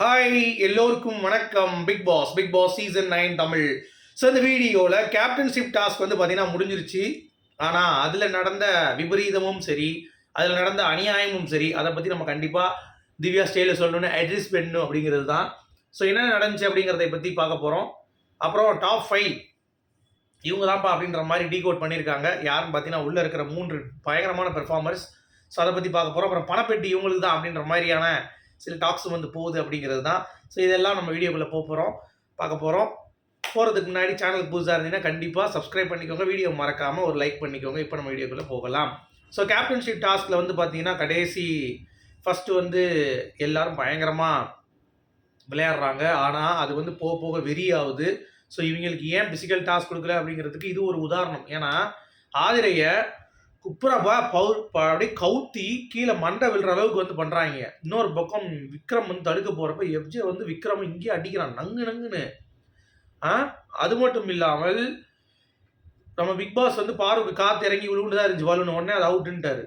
Hi எல்லோருக்கும் வணக்கம். Bigg Boss season 9 Tamil. So இந்த வீடியோவில் கேப்டன்ஷிப் டாஸ்க் வந்து பார்த்தீங்கன்னா முடிஞ்சிருச்சு. ஆனால் அதில் நடந்த விபரீதமும் சரி, அதில் நடந்த அநியாயமும் சரி, அதை பற்றி நம்ம கண்டிப்பாக திவ்யா ஸ்டேயில் சொல்லணும்னு அட்ரஸ் பண்ணணும் அப்படிங்கிறது தான். ஸோ என்ன நடந்துச்சு அப்படிங்கிறத பற்றி பார்க்க போகிறோம். அப்புறம் டாப் 5 இவங்க தான்ப்பா அப்படின்ற மாதிரி டீகோட் பண்ணியிருக்காங்க. யாருன்னு பார்த்தீங்கன்னா உள்ளே இருக்கிற 3 பயங்கரமான பெர்ஃபார்மர்ஸ். ஸோ அதை பற்றி பார்க்க போகிறோம். அப்புறம் பணப்பெட்டி இவங்களுக்கு தான் அப்படின்ற மாதிரியான சில டாக்ஸ் வந்து போகுது அப்படிங்கிறது தான். ஸோ இதெல்லாம் நம்ம வீடியோக்குள்ளே பார்க்க போகிறோம். போகிறதுக்கு முன்னாடி சேனலுக்கு புதுசாக இருந்தீங்கன்னா கண்டிப்பாக சப்ஸ்கிரைப் பண்ணிக்கோங்க. வீடியோ மறக்காமல் ஒரு லைக் பண்ணிக்கோங்க. இப்போ நம்ம வீடியோக்குள்ளே போகலாம். ஸோ கேப்டன்ஷிப் டாஸ்கில் வந்து பார்த்தீங்கன்னா கடைசி ஃபஸ்ட்டு வந்து எல்லோரும் பயங்கரமாக விளையாடுறாங்க. ஆனால் அது வந்து போக போக வெறியாகுது. ஸோ இவங்களுக்கு ஏன் பிசிக்கல் டாஸ்க் கொடுக்கல அப்படிங்கிறதுக்கு இது ஒரு உதாரணம். ஏன்னா ஆதிரையை குப்புறப்பா அப்படியே கவுத்தி கீழே மண்டை விழுற அளவுக்கு வந்து பண்ணுறாங்க. இன்னொரு பக்கம் விக்ரம் வந்து தடுக்க போகிறப்ப எஃப்ஜே வந்து விக்ரம் இங்கேயே அடிக்கிறான் நங்குன்னு. அது மட்டும் இல்லாமல் நம்ம பிக் பாஸ் வந்து பார்வுக்கு காற்று இறங்கி விழுந்து தான் இருந்துச்சு. பலூன் உடனே அது அவுட்டுன்ட்டாரு.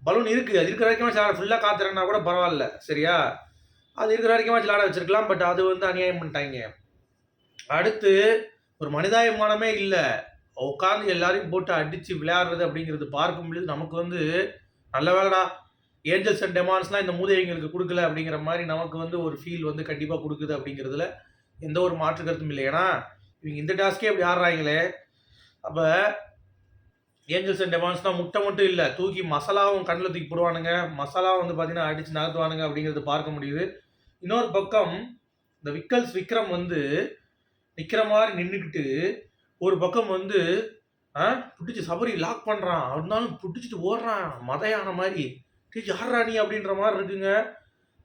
பலூன் இருக்குது, அது இருக்கிற வரைக்கும் ஃபுல்லாக காற்று இறங்கினா கூட பரவாயில்ல, சரியா? அது இருக்கிற வரைக்கும் விளையாட வச்சிருக்கலாம். பட் அது வந்து அநியாயம் பண்ணிட்டாங்க. அடுத்து ஒரு மனிதாபிமானமே இல்லை. உட்காந்து எல்லாரையும் போட்டு அடித்து விளையாடுறது அப்படிங்கிறது பார்க்கும்பொழுது நமக்கு வந்து நல்ல வேலைடா ஏஞ்சல்ஸ் அண்ட் டெமான்ஸ்லாம் இந்த மூதேவிங்களுக்கு கொடுக்கல அப்படிங்கிற மாதிரி நமக்கு வந்து ஒரு ஃபீல் வந்து கண்டிப்பாக கொடுக்குது அப்படிங்கிறதுல எந்த ஒரு மாற்று கருத்தும் இல்லை. ஏன்னா இவங்க இந்த டாஸ்கே அப்படி ஆடுறாங்களே. அப்போ ஏஞ்சல்ஸ் அண்ட் டெமான்ஸ்னால் முட்டை மட்டும் இல்லை, தூக்கி மசாலாவும் கண்ணில் தூக்கி போடுவானுங்க. மசாலாவும் வந்து பார்த்தீங்கன்னா அடித்து நகர்த்துவானுங்க அப்படிங்கிறது பார்க்க முடியுது. இன்னொரு பக்கம் இந்த விக்ரம் வந்து நிற்கிற மாதிரி நின்றுக்கிட்டு ஒரு பக்கம் வந்து பிடிச்சி சபரி லாக் பண்ணுறான். இருந்தாலும் பிடிச்சிட்டு ஓடுறான் மதையான மாதிரி. யாராணி அப்படின்ற மாதிரி இருக்குங்க.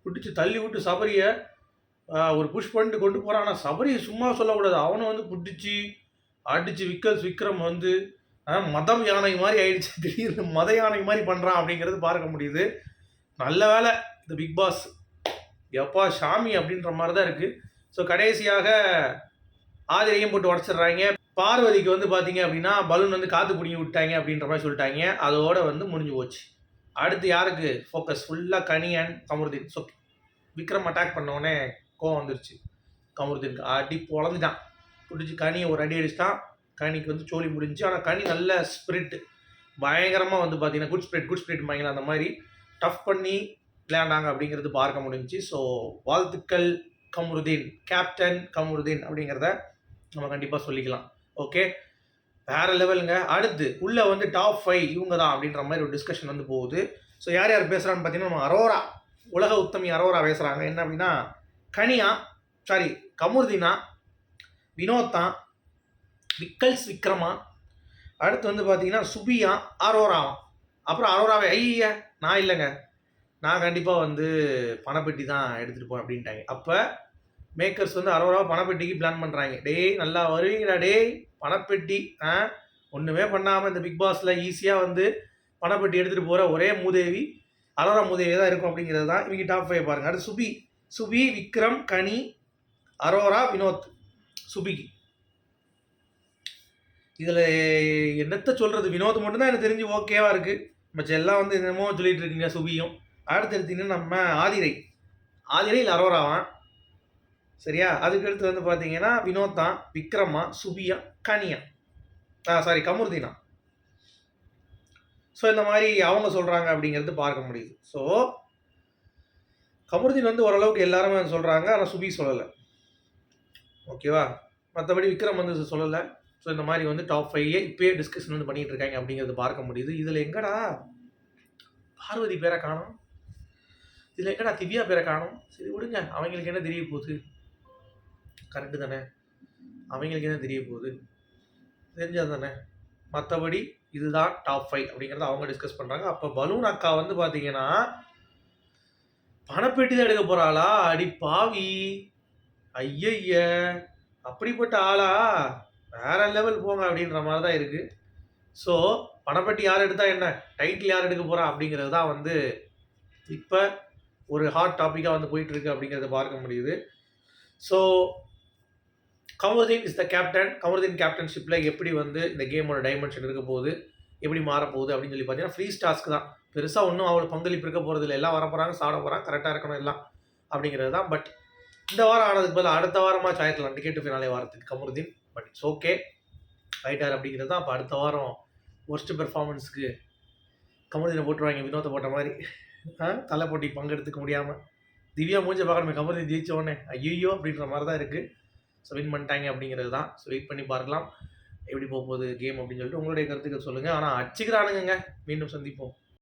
பிடிச்சி தள்ளி விட்டு சபரியை ஒரு புஷ் பண்ணிட்டு கொண்டு போகிறான். ஆனால் சபரியை சும்மா சொல்லக்கூடாது. அவனை வந்து பிடிச்சி அடித்து விக்ரம் வந்து மதம் யானை மாதிரி ஆயிடுச்சு. திடீர்னு மத யானை மாதிரி பண்ணுறான் அப்படிங்கிறது பார்க்க முடியுது. நல்ல வேலை இந்த பிக் பாஸ் எப்பா சாமி அப்படின்ற மாதிரி தான் இருக்குது. ஸோ கடைசியாக ஆதிரையும் போட்டு உடச்சிட்றாங்க. பார்வதிக்கு வந்து பார்த்தீங்க அப்படின்னா பலூன் வந்து காற்று பிடிங்கி விட்டாங்க அப்படின்ற மாதிரி சொல்லிட்டாங்க. அதோட வந்து முடிஞ்சு போச்சு. அடுத்து யாருக்கு ஃபோக்கஸ்? ஃபுல்லாக கனி and Kamaruddin. So Vikram attack பண்ணோடனே கோவம் வந்துருச்சு கமருதீனுக்கு. அடி பொழந்துட்டான். பிடிச்சி கனியை ஒரு அடி அடிச்சிட்டான். கனிக்கு வந்து சோழி முடிஞ்சு. ஆனால் கனி நல்ல ஸ்பிரிட், பயங்கரமாக வந்து பார்த்தீங்கன்னா குட் ஸ்பிரிட் வாங்கலாம். அந்த மாதிரி டஃப் பண்ணி விளையாண்டாங்க அப்படிங்கிறது பார்க்க முடிஞ்சிச்சு. ஸோ வாழ்த்துக்கள் கமருதீன், கேப்டன் கமருதீன் அப்படிங்கிறத நம்ம கண்டிப்பாக சொல்லிக்கலாம். ஓகே, வேறு லெவலுங்க. அடுத்து உள்ளே வந்து டாப் 5 இவங்க தான் அப்படின்ற மாதிரி ஒரு டிஸ்கஷன் வந்து போகுது. ஸோ யார் பேசுகிறான்னு பார்த்தீங்கன்னா நம்ம அரோரா, உலக உத்தமி அரோரா பேசுகிறாங்க. என்ன அப்படின்னா கமருதீனா, வினோத்தா, விக்ரமா, அடுத்து வந்து பார்த்தீங்கன்னா சுபியா, அரோராவா. அப்புறம் அரோராவே ஐயா நான் இல்லைங்க, நான் கண்டிப்பாக வந்து பணப்பெட்டி தான் எடுத்துகிட்டு போவேன் அப்படின்ட்டாங்க. அப்போ மேக்கர்ஸ் வந்து அரோராவை பணப்பெட்டிக்கு பிளான் பண்ணுறாங்க. டேய் நல்லா வருவீங்களா டேய் பணப்பெட்டி? ஒன்றுமே பண்ணாமல் இந்த பிக் பாஸில் ஈஸியாக வந்து பணப்பெட்டி எடுத்துகிட்டு போகிற ஒரே மூதேவி அரோரா மூதேவி தான் இருக்கும் அப்படிங்கிறது தான். இவங்க டாப் 5 பாருங்கள். அடுத்து சுபி, விக்ரம், கனி, அரோரா, வினோத். சுபிக்கு இதில் என்னத்தை சொல்கிறது? வினோத் மட்டும்தான் எனக்கு தெரிஞ்சு ஓகேவாக இருக்குது. மச்சம் எல்லாம் வந்து என்னமோ சொல்லிகிட்டு இருக்குங்க. சுபியும் அடுத்து எடுத்திங்கன்னா நம்ம ஆதிரை இல்லை அரோராவான், சரியா? அதுக்கடுத்து வந்து பார்த்தீங்கன்னா வினோத்தா, விக்ரமா, சுபியா, கனியா, கமருதீனா. ஸோ இந்த மாதிரி அவங்க சொல்கிறாங்க அப்படிங்கிறது பார்க்க முடியுது. ஸோ கமருதீன் வந்து ஓரளவுக்கு எல்லாருமே சொல்கிறாங்க. ஆனால் சுபி சொல்லலை, ஓகேவா? மற்றபடி விக்ரம் வந்து சொல்லலை. ஸோ இந்த மாதிரி வந்து டாப் 5 இப்போயே டிஸ்கஷன் வந்து பண்ணிகிட்டு இருக்காங்க அப்படிங்கிறது பார்க்க முடியுது. இதில் எங்கடா பார்வதி பேரை காணும், இதில் எங்கடா திவ்யா பேரை காணும். சரி விடுங்க, அவங்களுக்கு என்ன தெரிய போகுது? கரெக்டு தானே, அவங்களுக்கு என்ன தெரிய போகுது? தெரிஞ்சது தானே. மற்றபடி இதுதான் டாப் 5 அப்படிங்கிறத அவங்க டிஸ்கஸ் பண்ணுறாங்க. அப்போ பலூன் அக்கா வந்து பார்த்தீங்கன்னா பணப்பெட்டி தான் எடுக்க போகிறாளா? அடி பாவி, ஐயய்ய அப்படிப்பட்ட ஆளா? வேற லெவல் போங்க அப்படின்ற மாதிரி தான் இருக்குது. ஸோ பணப்பெட்டி யார் எடுத்தால் என்ன, டைட்டில் யார் எடுக்க போகிறா அப்படிங்கிறது தான் வந்து இப்போ ஒரு ஹாட் டாப்பிக்காக வந்து போயிட்டுருக்கு அப்படிங்கிறத பார்க்க முடியுது. So Kamaruddin is the captain. Kamaruddin கேப்டன்ஷிப்பில் எப்படி வந்து இந்த கேமோட டைமென்ஷன் இருக்க போகுது, எப்படி மாறப்போகுது அப்படின்னு சொல்லி பார்த்தீங்கன்னா ஃப்ரீ டாஸ்க் தான். பெருசாக ஒன்றும் அவ்வளோ பங்களிப்பு இருக்க போகிறது இல்லை. எல்லாம் வர போகிறாங்க, சாப்பிட போகிறாங்க, கரெக்டாக இருக்கணும் எல்லாம். அப்படிங்கிறது தான். பட் இந்த வாரம் ஆனதுக்கு பதிலா அடுத்த வாரமா சாய்க்கலாம் டிக்கெட் ஃபினாலே வாரத்துக்கு கமருதீன். பட் இட்ஸ் ஓகே, ஆயிட்டார் அப்படிங்கிறது தான். அப்போ அடுத்த வாரம் ஒர்ஸ்ட் பெர்ஃபார்மன்ஸ்க்கு கமருதீனை போட்டுருவாங்க, வினோத்தை போட்ட மாதிரி. தலை போட்டி பங்கெடுத்துக்க முடியாமல் திவ்யா மூஞ்ச பார்க்கணுமே, கமருதீன் ஜெயிச்ச உடனே ஐயோ அப்படின்ற மாதிரி தான் இருக்குது. ஸோ வின் பண்ணிட்டாங்க அப்படிங்கிறது தான். ஸோ வெயிட் பண்ணி பார்க்கலாம் எப்படி போகுது கேம் அப்படின்னு சொல்லிட்டு உங்களுடைய கருத்துக்கள் சொல்லுங்கள். ஆனால் அடிச்சுக்கிறானுங்க. மீண்டும் சந்திப்போம்.